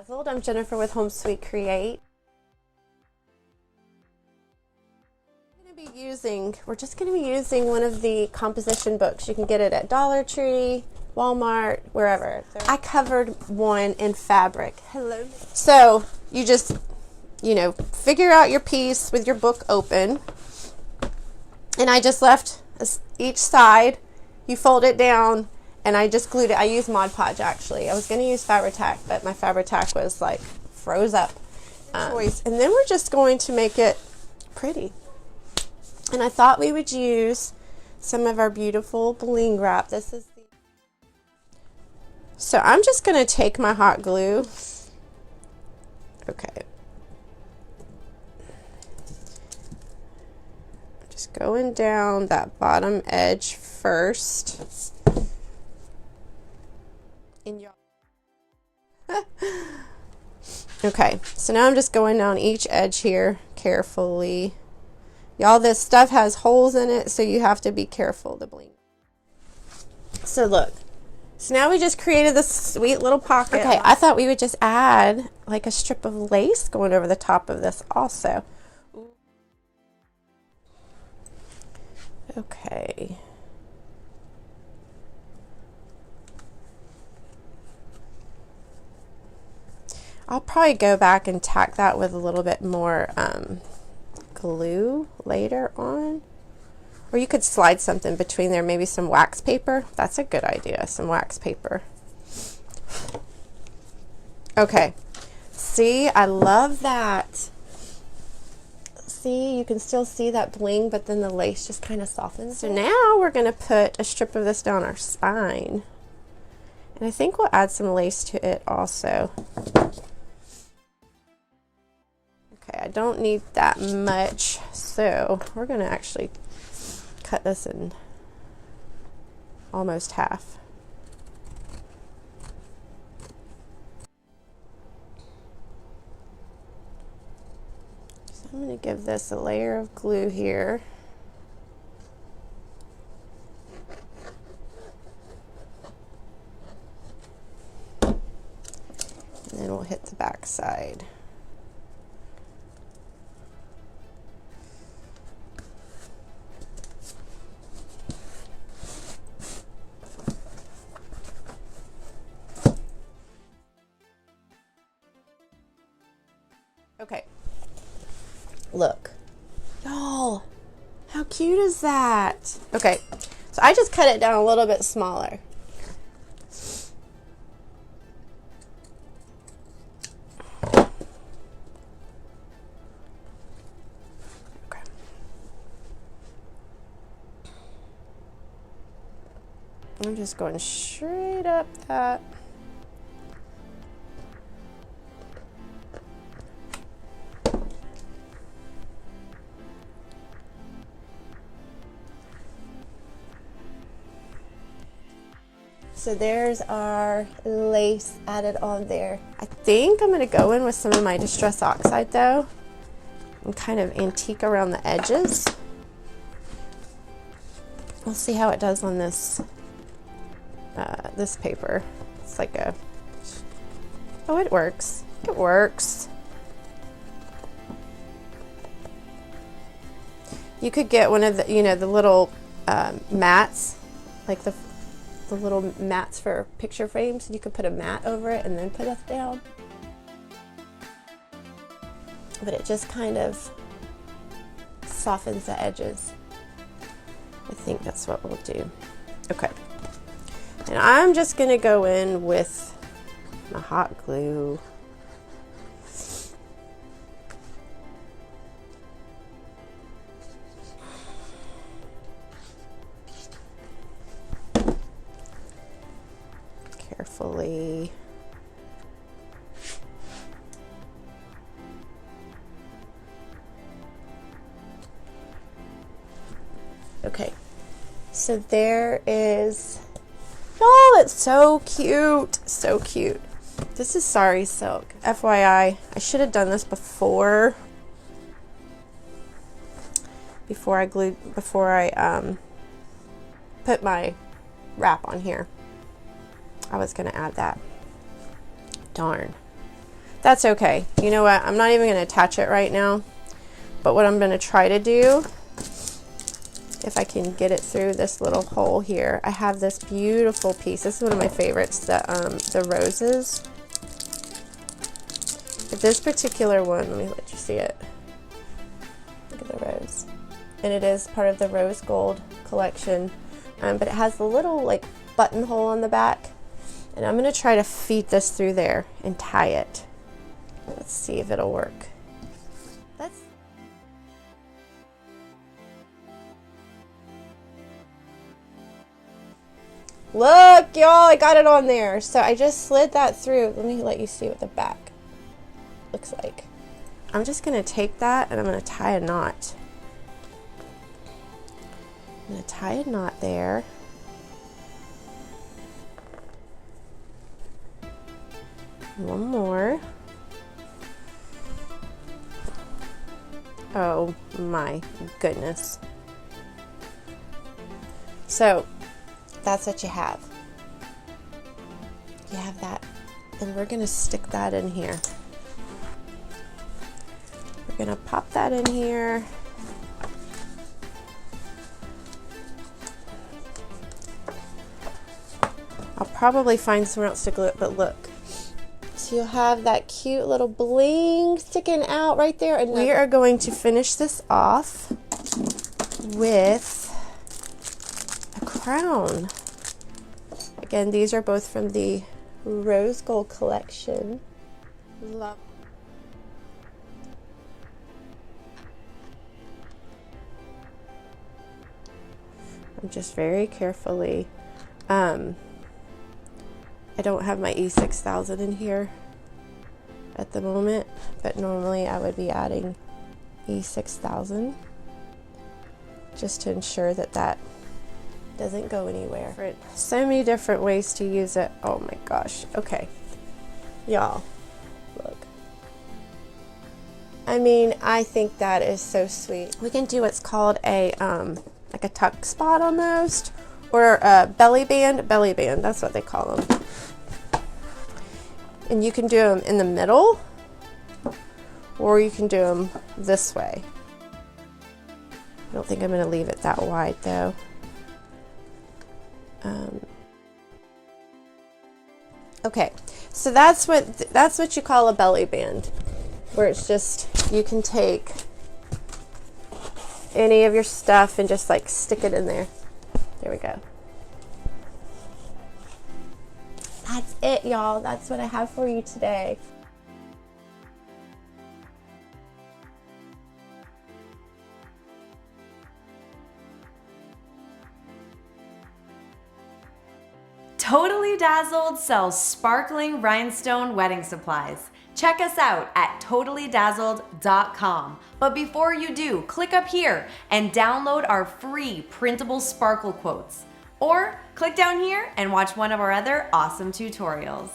Dazzled. I'm Jennifer with Home Sweet Create. We're just going to be using one of the composition books. You can get it at Dollar Tree, Walmart, wherever. I covered one in fabric. Hello. So you just, figure out your piece with your book open. And I just left each side. You fold it down, and I just glued it. I used Mod Podge actually. I was going to use Fabri-Tac, but my Fabri-Tac was like froze up. And then we're just going to make it pretty. And I thought we would use some of our beautiful bling wrap. So I'm just going to take my hot glue. Okay. Just going down that bottom edge first. Okay, so now I'm just going down each edge here carefully. Y'all, this stuff has holes in it, so you have to be careful to bling. So look, so now we just created this sweet little pocket. Okay, I thought we would just add like a strip of lace going over the top of this also. Okay. I'll probably go back and tack that with a little bit more glue later on, or you could slide something between there, maybe some wax paper. That's a good idea, some wax paper. Okay, see, I love that. See, you can still see that bling, but then the lace just kind of softens. So now we're going to put a strip of this down our spine, and I think we'll add some lace to it also. Okay, I don't need that much, so we're going to actually cut this in almost half. So I'm going to give this a layer of glue here. And then we'll hit the back side. Okay, look, y'all, how cute is that? Okay, so I just cut it down a little bit smaller. Okay. I'm just going straight up that. So there's our lace added on there. I think I'm gonna go in with some of my Distress Oxide though, and kind of antique around the edges. We'll see how it does on this this paper. It's like a, oh, it works. It works. You could get one of the, the little mats, like the little mats for picture frames. You could put a mat over it and then put it down. But it just kind of softens the edges. I think that's what we'll do. Okay. And I'm just gonna go in with my hot glue. Carefully. Okay, so there is, oh, it's so cute, so cute. This is Sari Silk. FYI, I should have done this before I put my wrap on here. I was gonna add that. Darn. That's okay. You know what? I'm not even going to attach it right now. But what I'm going to try to do, if I can get it through this little hole here, I have this beautiful piece. This is one of my favorites, the roses. But this particular one, let me let you see it. Look at the rose. And it is part of the rose gold collection. But it has the little like buttonhole on the back. And I'm going to try to feed this through there and tie it. Let's see if it'll work. Look, y'all, I got it on there. So I just slid that through. Let me let you see what the back looks like. I'm just going to take that and I'm going to tie a knot. I'm going to tie a knot there. One more. Oh my goodness. So that's what you have. You have that, and we're gonna stick that in here. We're gonna pop that in here. I'll probably find somewhere else to glue it, but look. So you'll have that cute little bling sticking out right there. And we are going to finish this off with a crown. Again, these are both from the Rose Gold collection. Love. I'm just very carefully, I don't have my E6000 in here at the moment, but normally I would be adding E6000 just to ensure that that doesn't go anywhere. So many different ways to use it. Oh my gosh. Okay, y'all, look. I mean, I think that is so sweet. We can do what's called a like a tuck spot almost, or a belly band. That's what they call them. And you can do them in the middle, or you can do them this way. I don't think I'm going to leave it that wide though. Okay, so that's what you call a belly band, where it's just, you can take any of your stuff and just like stick it in there. There we go. That's it, y'all. That's what I have for you today. Totally Dazzled sells sparkling rhinestone wedding supplies. Check us out at totallydazzled.com. But before you do, click up here and download our free Printable Sparkle Quotes. Or click down here and watch one of our other awesome tutorials.